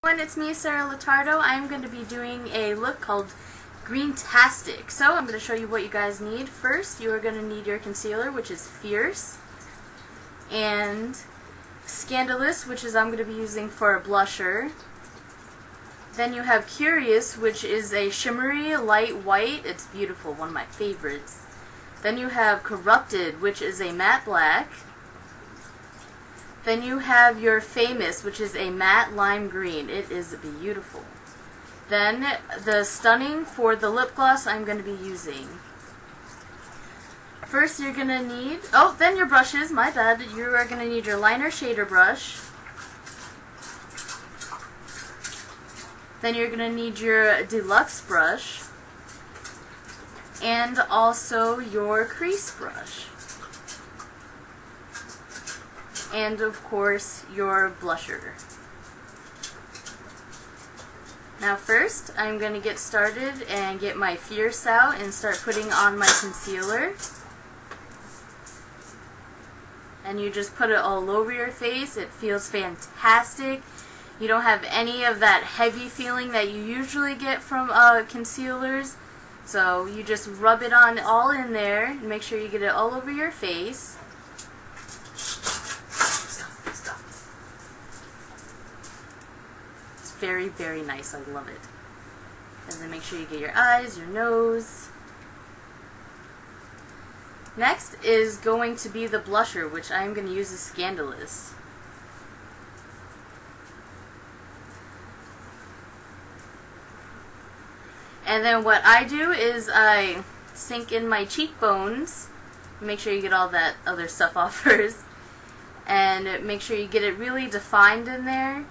It's me, Sara Litardo. I'm going to be doing a look called Greentastic. So I'm going to show you what you guys need. First, you are going to need your concealer, which is Fierce, and Scandalous, which is I'm going to be using for a blusher. Then you have Curious, which is a shimmery light white. It's beautiful, one of my favorites. Then you have Corrupted, which is a matte black. Then you have your Famous, which is a matte lime green. It is beautiful. Then the Stunning for the lip gloss I'm going to be using. First you're going to need, then your brushes, my bad. You are going to need your liner shader brush. Then you're going to need your deluxe brush. And also your crease brush. And of course your blusher. Now first I'm going to get started and get my Fierce out and start putting on my concealer. And you just put it all over your face. It feels fantastic. You don't have any of that heavy feeling that you usually get from concealers. So you just rub it on all in there and make sure you get it all over your face. Very, very nice. I love it. And then make sure you get your eyes, your nose. Next is going to be the blusher, which I'm going to use as Scandalous. And then what I do is I sink in my cheekbones. Make sure you get all that other stuff off first. And make sure you get it really defined in there.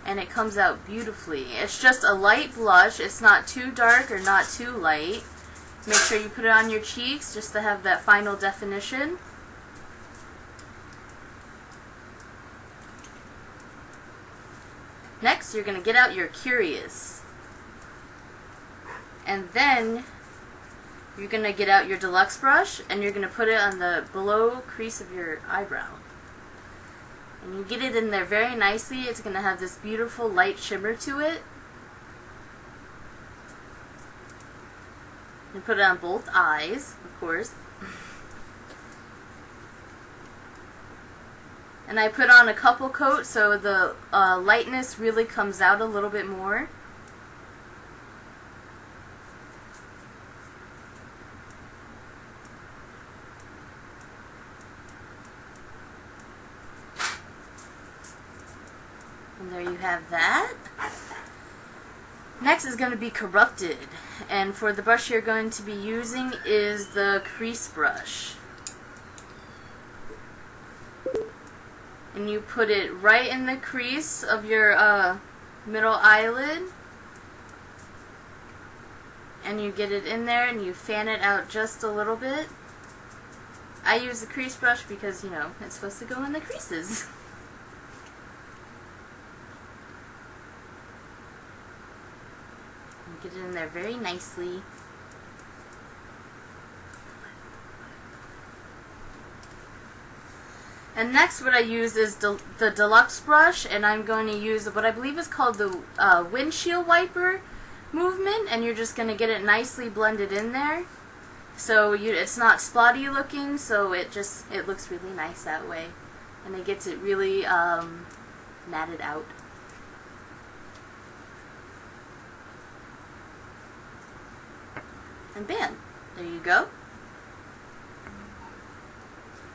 And it comes out beautifully. It's just a light blush. It's not too dark or not too light. Make sure you put it on your cheeks just to have that final definition. Next, you're going to get out your Curious. And then you're going to get out your deluxe brush and you're going to put it on the below crease of your eyebrow. And you get it in there very nicely. It's going to have this beautiful light shimmer to it. You put it on both eyes, of course. And I put on a couple coats so the lightness really comes out a little bit more. And there you have that. Next is going to be Corrupted. And for the brush you're going to be using is the crease brush. And you put it right in the crease of your middle eyelid. And you get it in there and you fan it out just a little bit. I use the crease brush because, you know, it's supposed to go in the creases. Get it in there very nicely. And next what I use is the deluxe brush, and I'm going to use what I believe is called the windshield wiper movement, and you're just going to get it nicely blended in there. So it's not spotty looking, so it looks really nice that way. And it gets it really matted out. And bam, there you go.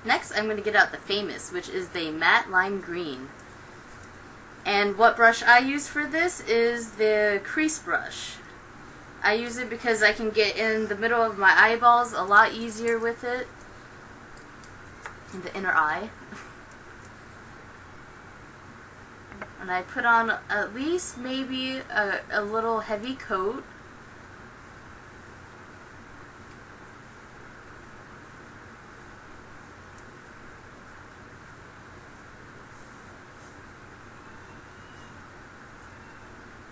Next, I'm going to get out the Famous, which is the matte lime green. And what brush I use for this is the crease brush. I use it because I can get in the middle of my eyeballs a lot easier with it. In the inner eye. And I put on at least maybe a little heavy coat.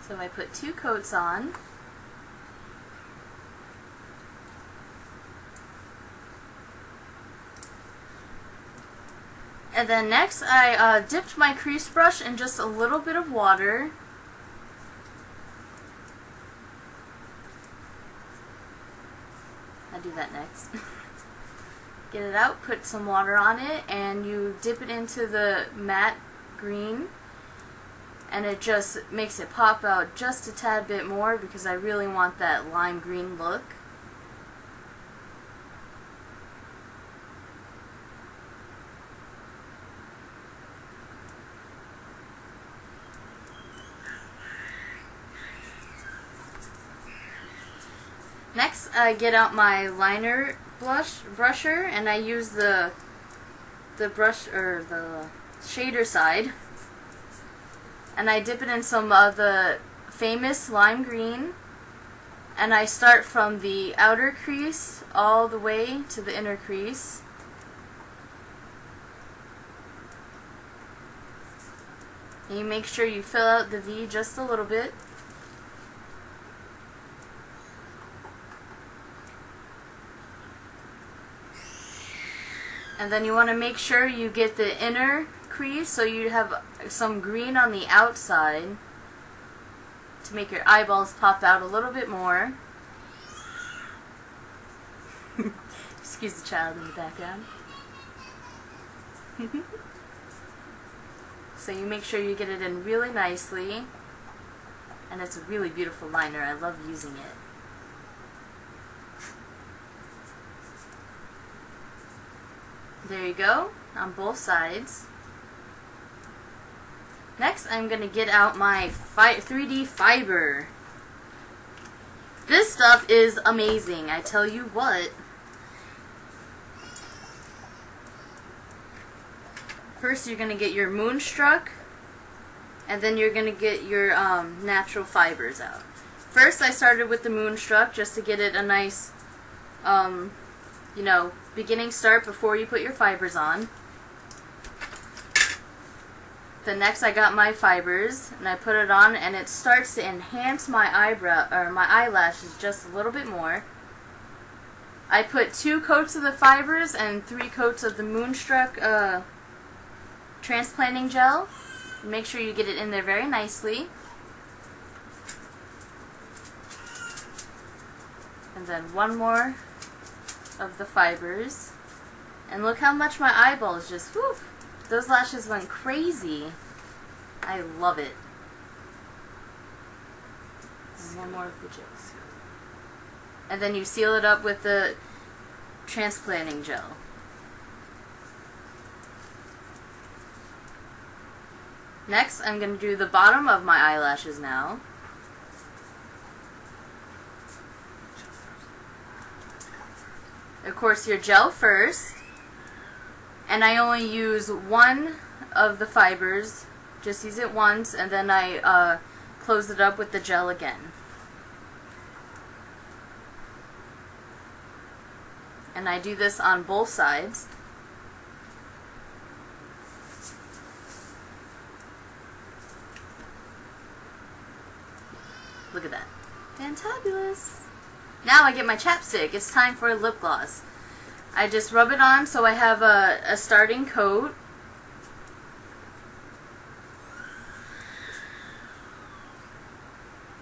So I put 2 coats on. And then next I dipped my crease brush in just a little bit of water. I'll do that next. Get it out, put some water on it, and you dip it into the matte green, and it just makes it pop out just a tad bit more because I really want that lime green look. Next, I get out my liner brusher, and I use the brush or the shader side, and I dip it in some of the famous lime green, and I start from the outer crease all the way to the inner crease. And you make sure you fill out the V just a little bit. And then you want to make sure you get the inner crease so you have some green on the outside to make your eyeballs pop out a little bit more. Excuse the child in the background. So you make sure you get it in really nicely, and it's a really beautiful liner. I love using it. There you go, on both sides. Next, I'm going to get out my 3D fiber. This stuff is amazing, I tell you what. First, you're going to get your Moonstruck, and then you're going to get your natural fibers out. First, I started with the Moonstruck just to get it a nice, beginning start before you put your fibers on. Then next I got my fibers and I put it on, and it starts to enhance my eyebrow or my eyelashes just a little bit more. I put 2 coats of the fibers and 3 coats of the Moonstruck transplanting gel. Make sure you get it in there very nicely. And then 1 more of the fibers, and look how much my eyeballs just, whew, those lashes went crazy. I love it. And 1 more of the gels. And then you seal it up with the transplanting gel. Next, I'm going to do the bottom of my eyelashes now. Of course, your gel first, and I only use 1 of the fibers, just use it once, and then I close it up with the gel again. And I do this on both sides. Look at that. Fantabulous! Now I get my chapstick. It's time for a lip gloss. I just rub it on so I have a starting coat.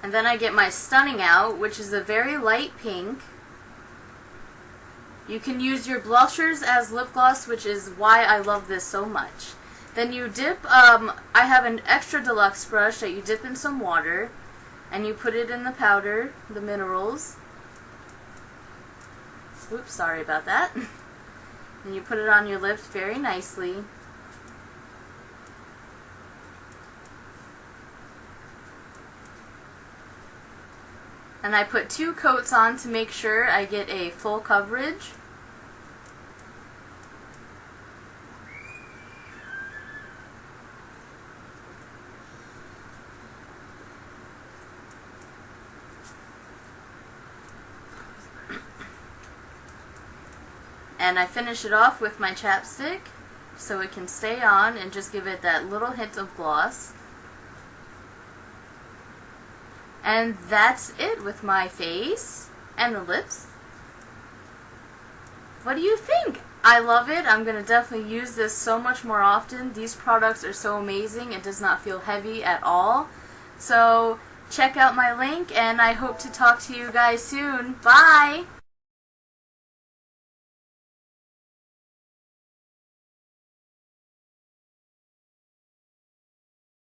And then I get my Stunning out, which is a very light pink. You can use your blushers as lip gloss, which is why I love this so much. Then you dip, I have an extra deluxe brush that you dip in some water, and you put it in the powder, the minerals. Oops, sorry about that. And you put it on your lips very nicely. And I put 2 coats on to make sure I get a full coverage. And I finish it off with my chapstick so it can stay on and just give it that little hint of gloss. And that's it with my face and the lips. What do you think? I love it. I'm going to definitely use this so much more often. These products are so amazing. It does not feel heavy at all. So check out my link, and I hope to talk to you guys soon. Bye!